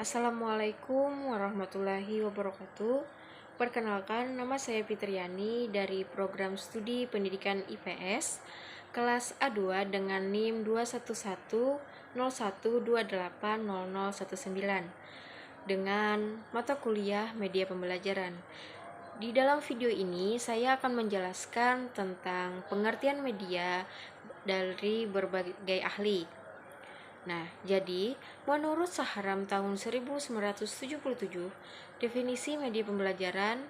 Assalamualaikum warahmatullahi wabarakatuh. Perkenalkan, nama saya Fitriani dari program studi pendidikan IPS kelas A2 dengan NIM 21101280019 dengan mata kuliah media pembelajaran. Di dalam video ini saya akan menjelaskan tentang pengertian media dari berbagai ahli. Nah, jadi menurut Saharam tahun 1977, definisi media pembelajaran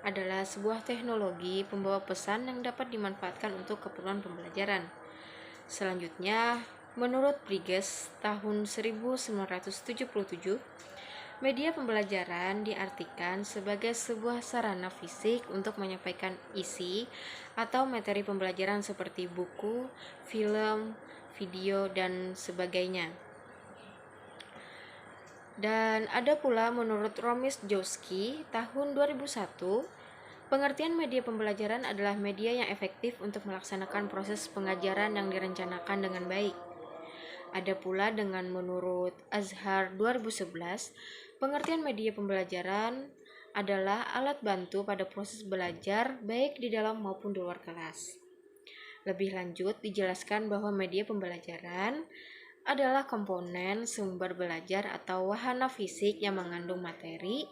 adalah sebuah teknologi pembawa pesan yang dapat dimanfaatkan untuk keperluan pembelajaran. Selanjutnya, menurut Bridges tahun 1977, media pembelajaran diartikan sebagai sebuah sarana fisik untuk menyampaikan isi atau materi pembelajaran seperti buku, film, video, dan sebagainya. Dan ada pula menurut Romiszkowski tahun 2001, pengertian media pembelajaran adalah media yang efektif untuk melaksanakan proses pengajaran yang direncanakan dengan baik. Ada pula dengan menurut Azhar 2011, pengertian media pembelajaran adalah alat bantu pada proses belajar baik di dalam maupun di luar kelas. Lebih lanjut dijelaskan bahwa media pembelajaran adalah komponen sumber belajar atau wahana fisik yang mengandung materi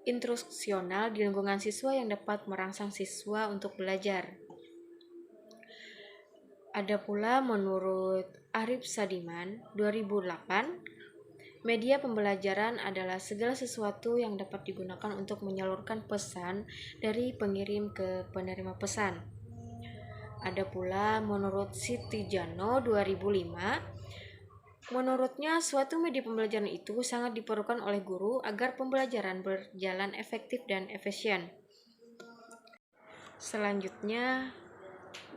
instruksional di lingkungan siswa yang dapat merangsang siswa untuk belajar. Ada pula menurut Arif Sadiman 2008, media pembelajaran adalah segala sesuatu yang dapat digunakan untuk menyalurkan pesan dari pengirim ke penerima pesan. Ada pula menurut Siti Jano 2005, menurutnya suatu media pembelajaran itu sangat diperlukan oleh guru agar pembelajaran berjalan efektif dan efisien. Selanjutnya,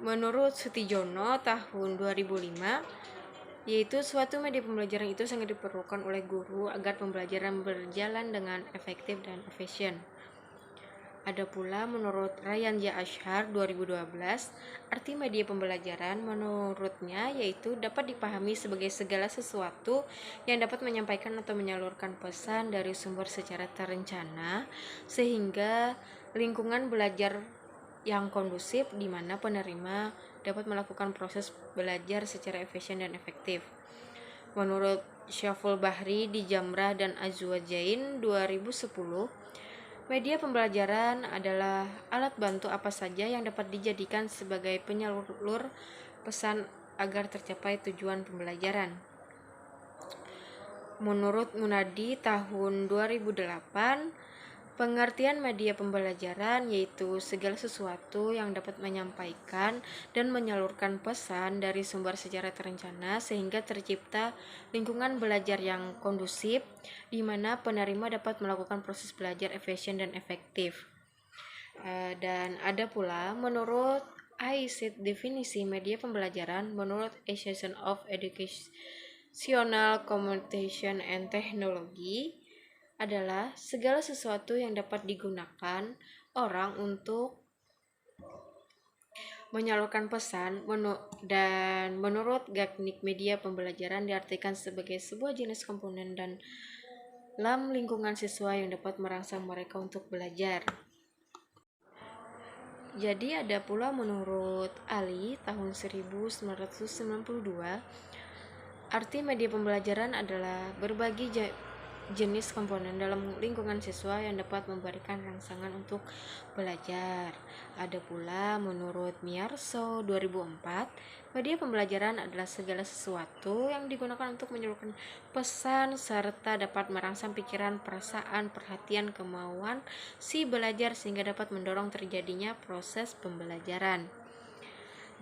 menurut Sutijono tahun 2005, yaitu suatu media pembelajaran itu sangat diperlukan oleh guru agar pembelajaran berjalan dengan efektif dan efisien. Ada pula menurut Rayanja Ashar 2012, arti media pembelajaran menurutnya yaitu dapat dipahami sebagai segala sesuatu yang dapat menyampaikan atau menyalurkan pesan dari sumber secara terencana sehingga lingkungan belajar yang kondusif di mana penerima dapat melakukan proses belajar secara efisien dan efektif. Menurut Syaful Bahri di Jamrah dan Azwajain 2010, media pembelajaran adalah alat bantu apa saja yang dapat dijadikan sebagai penyalur pesan agar tercapai tujuan pembelajaran. Menurut Munadi tahun 2008, pengertian media pembelajaran yaitu segala sesuatu yang dapat menyampaikan dan menyalurkan pesan dari sumber secara terencana sehingga tercipta lingkungan belajar yang kondusif di mana penerima dapat melakukan proses belajar efisien dan efektif. Dan ada pula menurut AICID definisi media pembelajaran menurut Association of Educational Communication and Technology adalah segala sesuatu yang dapat digunakan orang untuk menyalurkan pesan dan menurut Gagnik media pembelajaran diartikan sebagai sebuah jenis komponen dan dalam lingkungan siswa yang dapat merangsang mereka untuk belajar. Jadi ada pula menurut Ali tahun 1992, arti media pembelajaran adalah berbagi jenis komponen dalam lingkungan siswa yang dapat memberikan rangsangan untuk belajar. Ada pula menurut Miarso 2004, media pembelajaran adalah segala sesuatu yang digunakan untuk menyalurkan pesan serta dapat merangsang pikiran, perasaan, perhatian, kemauan si belajar sehingga dapat mendorong terjadinya proses pembelajaran.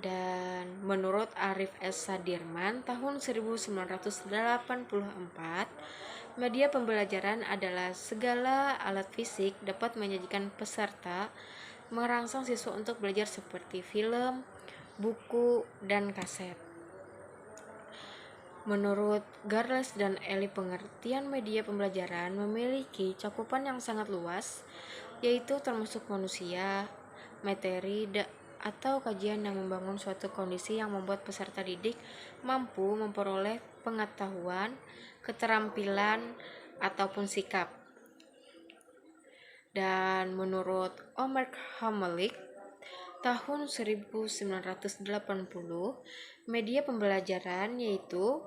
Dan menurut Arif S. Sadirman tahun 1984, media pembelajaran adalah segala alat fisik dapat menyajikan peserta merangsang siswa untuk belajar seperti film, buku, dan kaset. Menurut Garles dan Eli, pengertian media pembelajaran memiliki cakupan yang sangat luas, yaitu termasuk manusia, materi, atau kajian yang membangun suatu kondisi yang membuat peserta didik mampu memperoleh pengetahuan, keterampilan, ataupun sikap. Dan menurut Omar Hamalik, tahun 1980, media pembelajaran yaitu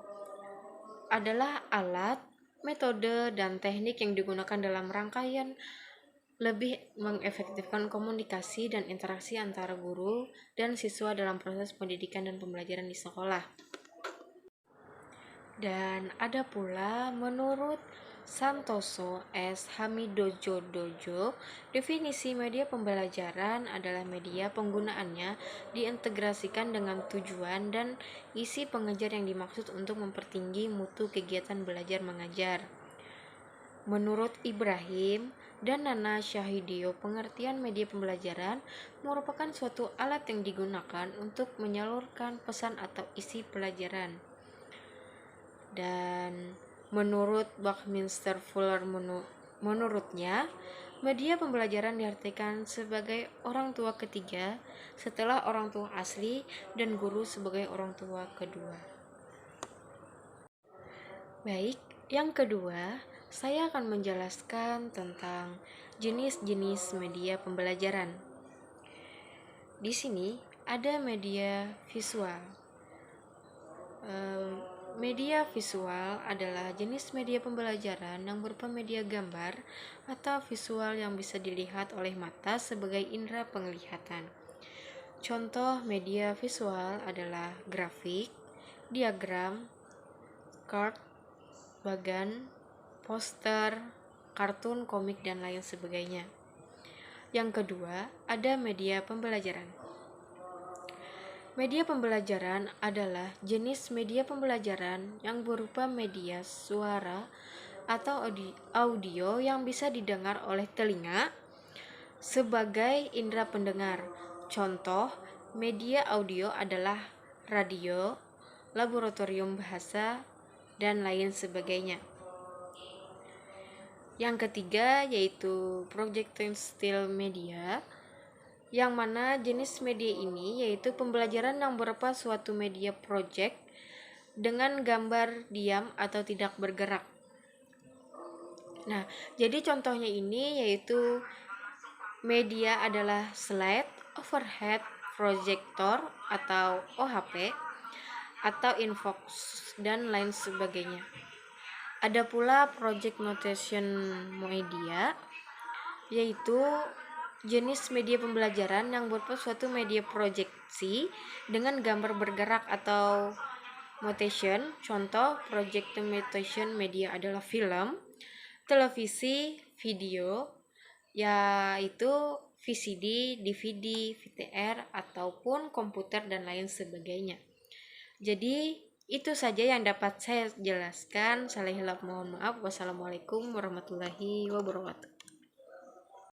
adalah alat, metode, dan teknik yang digunakan dalam rangkaian lebih mengefektifkan komunikasi dan interaksi antara guru dan siswa dalam proses pendidikan dan pembelajaran di sekolah. Dan ada pula menurut Santoso S. Hamidojo, definisi media pembelajaran adalah media penggunaannya diintegrasikan dengan tujuan dan isi pengajar yang dimaksud untuk mempertinggi mutu kegiatan belajar mengajar. Menurut Ibrahim dan Nana Syahidio, pengertian media pembelajaran merupakan suatu alat yang digunakan untuk menyalurkan pesan atau isi pelajaran. Dan menurut Buckminster Fuller, menurutnya media pembelajaran diartikan sebagai orang tua ketiga setelah orang tua asli dan guru sebagai orang tua kedua. Baik, yang kedua, saya akan menjelaskan tentang jenis-jenis media pembelajaran. Di sini ada media visual. Media visual adalah jenis media pembelajaran yang berupa media gambar atau visual yang bisa dilihat oleh mata sebagai indera penglihatan. Contoh media visual adalah grafik, diagram, chart, bagan, poster, kartun, komik, dan lain sebagainya. Yang kedua, ada media pembelajaran. Media pembelajaran adalah jenis media pembelajaran yang berupa media suara atau audio yang bisa didengar oleh telinga sebagai indera pendengar. Contoh media audio adalah radio, laboratorium bahasa, dan lain sebagainya. Yang ketiga yaitu projecting style media, yang mana jenis media ini yaitu pembelajaran yang berupa suatu media project dengan gambar diam atau tidak bergerak. Nah, jadi contohnya ini yaitu media adalah slide, overhead projector atau OHP, atau infox, dan lain sebagainya. Ada pula project notation media, yaitu jenis media pembelajaran yang berupa suatu media proyeksi dengan gambar bergerak atau motion. Contoh project motion media adalah film, televisi, video, yaitu VCD, DVD, VTR, ataupun komputer dan lain sebagainya. Jadi itu saja yang dapat saya jelaskan. Mohon maaf. Wassalamualaikum warahmatullahi wabarakatuh.